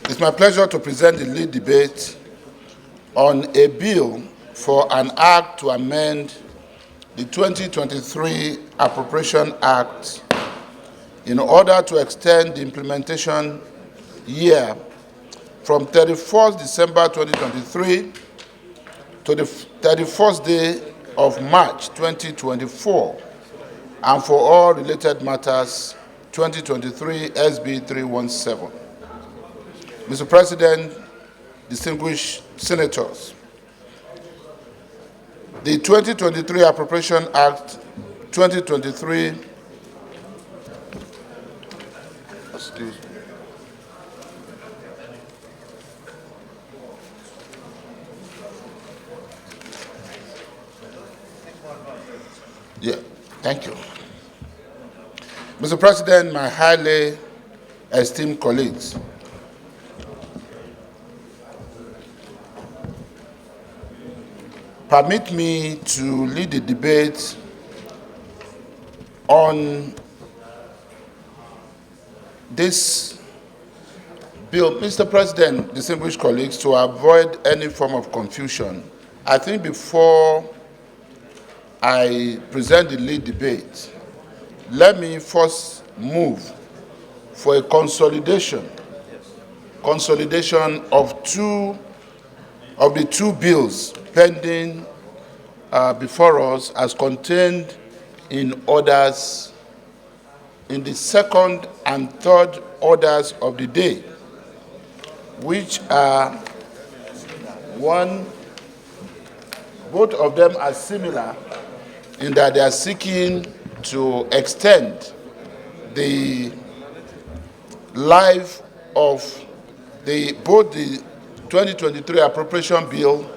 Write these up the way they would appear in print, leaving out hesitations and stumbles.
It's my pleasure to present the lead debate on a bill for an act to amend the 2023 Appropriation Act in order to extend the implementation year from 31st December 2023 to the 31st day of March 2024, and for all related matters, 2023 SB 317. Mr. President, distinguished senators, the 2023 Appropriation Act 2023 Thank you. Mr. President, my highly esteemed colleagues, permit me to lead the debate on this bill. Mr. President, distinguished colleagues, to avoid any form of confusion, I think before I present the lead debate, let me first move for a consolidation of the two bills pending before us as contained in orders, in the second and third orders of the day, which are both of them are similar in that they are seeking to extend the life of both the 2023 Appropriation Bill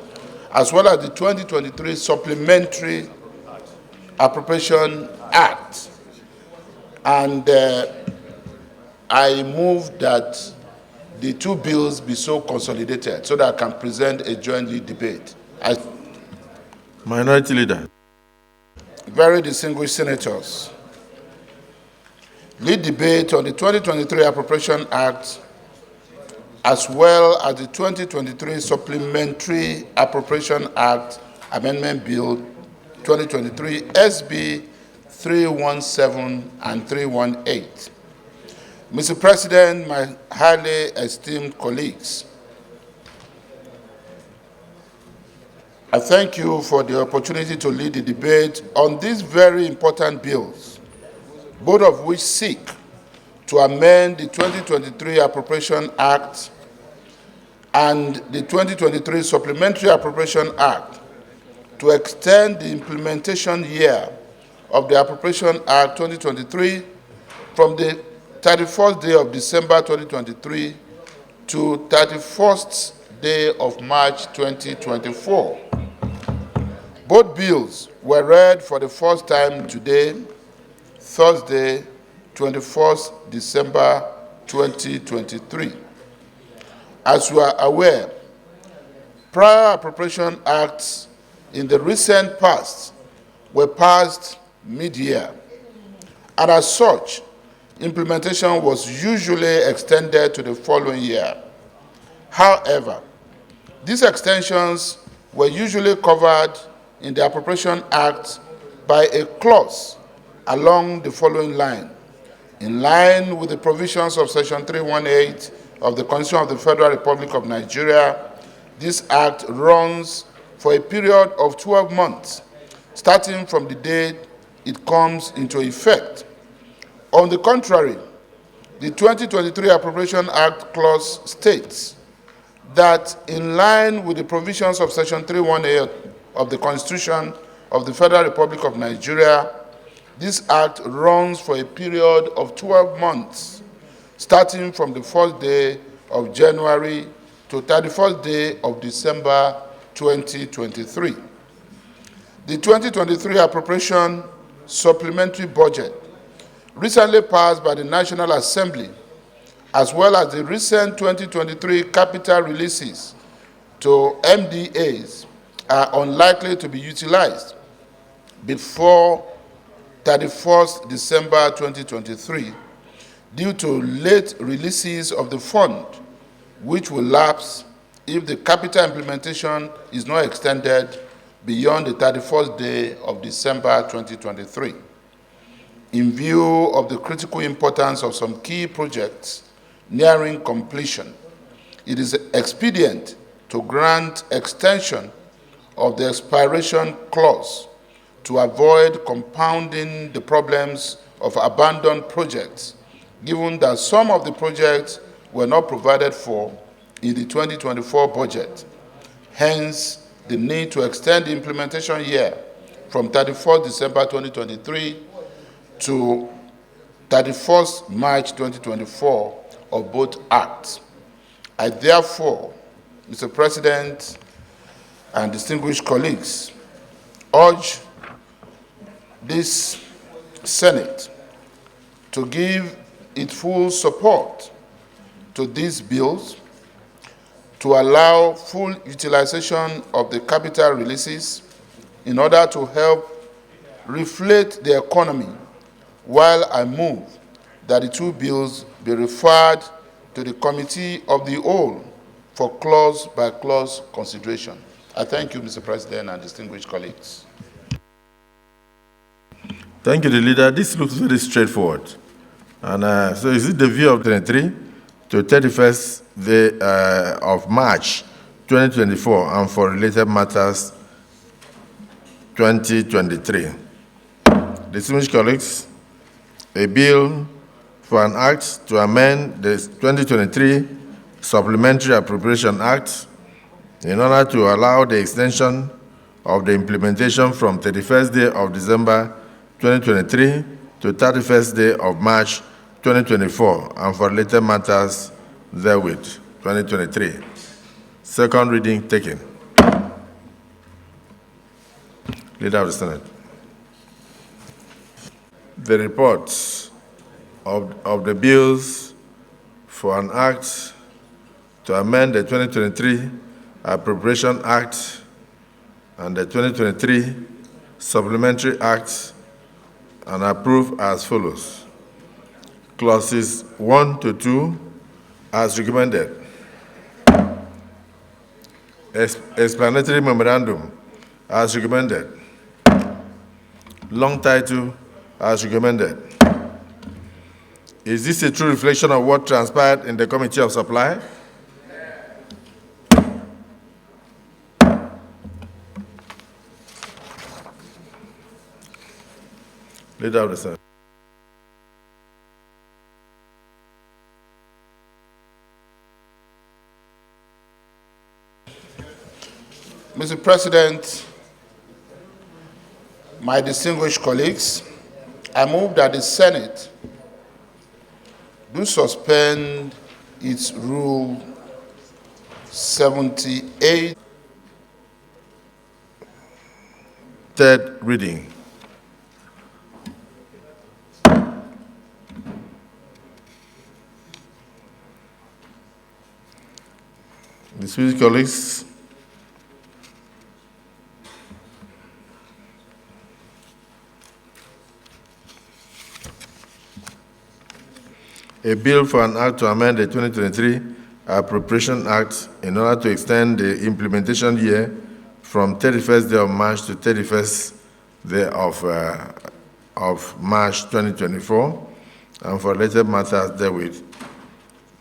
as well as the 2023 Supplementary Appropriation Act. And I move that the two bills be so consolidated so that I can present a joint lead debate. Minority Leader. Very distinguished senators, lead debate on the 2023 Appropriation Act as well as the 2023 Supplementary Appropriation Act Amendment Bill 2023 SB 317 and 318. Mr. President, my highly esteemed colleagues, I thank you for the opportunity to lead the debate on these very important bills, both of which seek to amend the 2023 Appropriation Act and the 2023 Supplementary Appropriation Act to extend the implementation year of the Appropriation Act 2023 from the 31st day of December 2023 to 31st day of March 2024. Both bills were read for the first time today, Thursday, 21st December 2023. As you are aware, prior appropriation acts in the recent past were passed mid-year, and as such, implementation was usually extended to the following year. However, these extensions were usually covered in the Appropriation Act by a clause along the following line. In line with the provisions of Section 318 of the Constitution of the Federal Republic of Nigeria, this Act runs for a period of 12 months, starting from the date it comes into effect. On the contrary, the 2023 Appropriation Act clause states that in line with the provisions of Section 318 of the Constitution of the Federal Republic of Nigeria, this Act runs for a period of 12 months, starting from the first day of January to 31st day of December 2023. The 2023 Appropriation Supplementary Budget, recently passed by the National Assembly, as well as the recent 2023 capital releases to MDAs, are unlikely to be utilized before 31st December 2023 due to late releases of the fund which will lapse if the capital implementation is not extended beyond the 31st day of December 2023. In view of the critical importance of some key projects nearing completion, it is expedient to grant extension of the expiration clause to avoid compounding the problems of abandoned projects, given that some of the projects were not provided for in the 2024 budget. Hence, the need to extend the implementation year from 31st December 2023 to 31st March 2024 of both acts. I therefore, Mr. President and distinguished colleagues, urge this Senate to give its full support to these bills, to allow full utilization of the capital releases in order to help reflate the economy, while I move that the two bills be referred to the Committee of the Whole for clause-by-clause consideration. I thank you, Mr. President and distinguished colleagues. Thank you, the leader. This looks very straightforward. And so is it the view of 23 to 31st day of March 2024 and for related matters 2023? Distinguished colleagues, a bill for an act to amend the 2023 Supplementary Appropriation Act in order to allow the extension of the implementation from 31st day of December 2023 to 31st day of March 2024 and for related matters therewith 2023. Second reading taken. Leader of the Senate. The reports of the bills for an act to amend the 2023 Appropriation Act and the 2023 Supplementary Act and approved as follows. Clauses 1 to 2 as recommended. Explanatory memorandum as recommended. Long title as recommended. Is this a true reflection of what transpired in the Committee of Supply? Leader of the Senate. Mr. President, my distinguished colleagues, I move that the Senate do suspend its Rule 78. Third reading. Distinguished colleagues, a bill for an act to amend the 2023 Appropriation Act in order to extend the implementation year from 31st day of March to 31st day of March 2024 and for related matters therewith.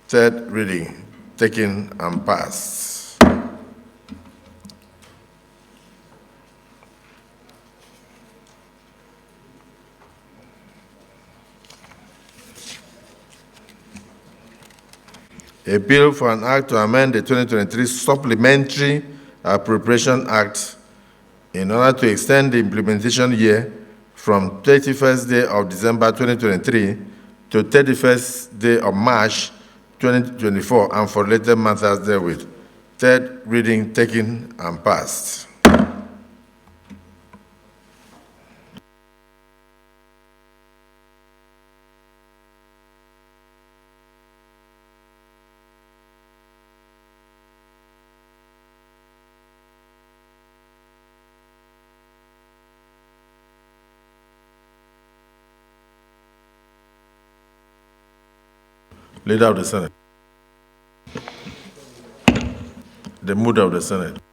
Third reading taken and passed. A bill for an act to amend the 2023 Supplementary Appropriation Act in order to extend the implementation year from 31st day of December 2023 to 31st day of March 2024 and for related matters therewith. Third reading taken and passed. Leader of the Senate. the mood of the Senate.